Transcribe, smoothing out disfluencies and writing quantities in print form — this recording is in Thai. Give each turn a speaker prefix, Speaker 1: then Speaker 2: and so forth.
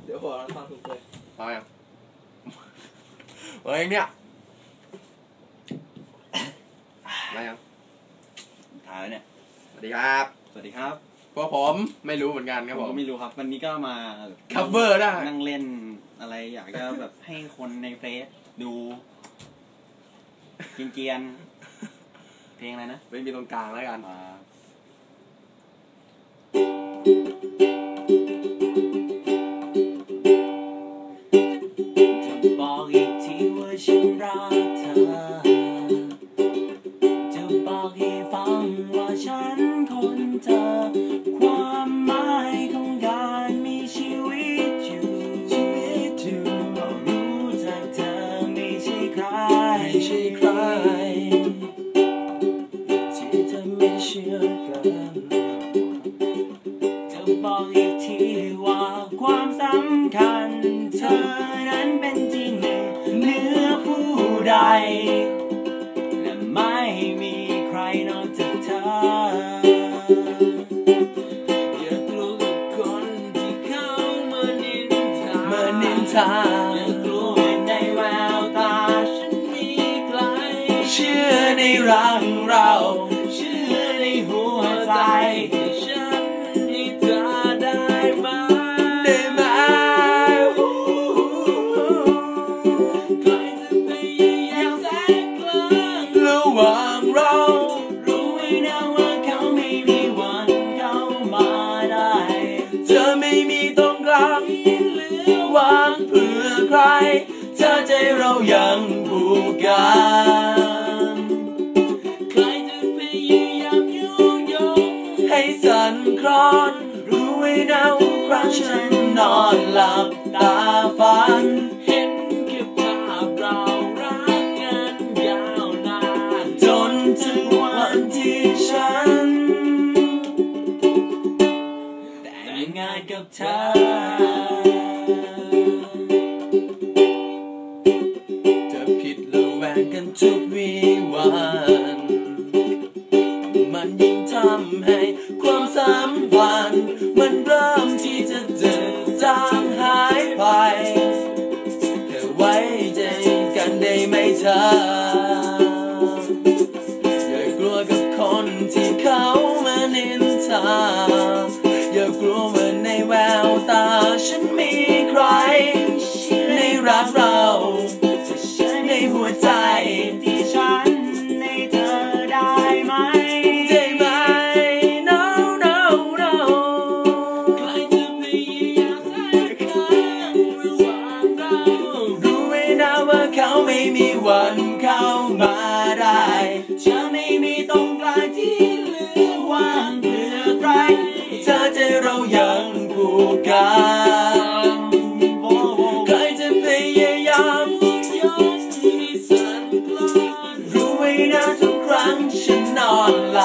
Speaker 1: เดี๋ยวหัวเราฟังถูกเลย
Speaker 2: พอยังเฮ้ยเนี่ยมายัง
Speaker 3: ถ่ายแล้วเนี่ย
Speaker 2: สวัสดีครับ
Speaker 3: สวัสดีครับ
Speaker 2: พวกผมไม่รู้เหมือนกันครับผม
Speaker 3: ไม่รู้ครับวันนี้ก็มา
Speaker 2: cover ได้
Speaker 3: นั่งเล่นอะไรอยากจะแบบให้คนในเฟซดูเกียนเพลงอะไรนะ
Speaker 2: ไม่มีตรงกลางแล้วกัน
Speaker 3: จะบอกอีกทีว่าฉันรักเธอจะบอกให้ฟังว่าฉันคนเธอความหมายของการมีชีวิตอยู่ก็รู้จักเธอไม่ใช่ใครที่เธอไม่เชื่อกันจะบอกอีกทีว่าความสำคัญเธอนั้นเป็นที่หนึ่งเหนือผู้ใดและไม่มีใครนอกจากเธอ
Speaker 1: อย่ากลัวกับคนที่เขามานินทาอย่ากลัวในแววตาฉันมีใคร
Speaker 3: เชื่อในรักเราเชื่อในหัวใจ
Speaker 1: ที่ฉันให้เธอได้ไหมใครจะพยายามแทรกกลาง
Speaker 3: ระหว่างเรารู้ไว้นะว่าเขาไม่มีวันเข้ามาได้เธอไม่มีตรงกลางที่เหลือวางเพื่อใครเธอใจเรายังผูกกัน
Speaker 1: ใครจะพยายามยุยง
Speaker 3: ให้สั่นคลอนรู้ไว้นะว่าครั้งฉันนอนหลับตาฝัน
Speaker 1: เห็นแค่ภาพเรารักกันยาวนาน
Speaker 3: จนถึงวันที่ฉันแต่งงานกับเธอจะผิดระแวงกันทุกวีวันมันยิ่งทำให้ความสัมพันธ์มันเริ่มที่จะเจือจางหายไปแค่ไว้ใจกันได้ไหมเธออย่ากลัวกับคนที่เขามานินทาอย่ากลัวว่าในแววตาฉันมีใครในรักเราในหัวใจที่ฉันให้เธอได้ไหมNo No No
Speaker 1: ใครจะพยายามแทรกกลางระหว่างเรา
Speaker 3: รู้ไว้นะว่าเขาไม่มีวันเข้ามาได้เธอไม่มีตรงกลางที่เหลือว่างเพื่อใครเธอใจเรายังผูกกันใครจะพยายาม
Speaker 1: ยกให้สั่นคลอน
Speaker 3: รู้ไว้นะทุกครั้งฉันนอนห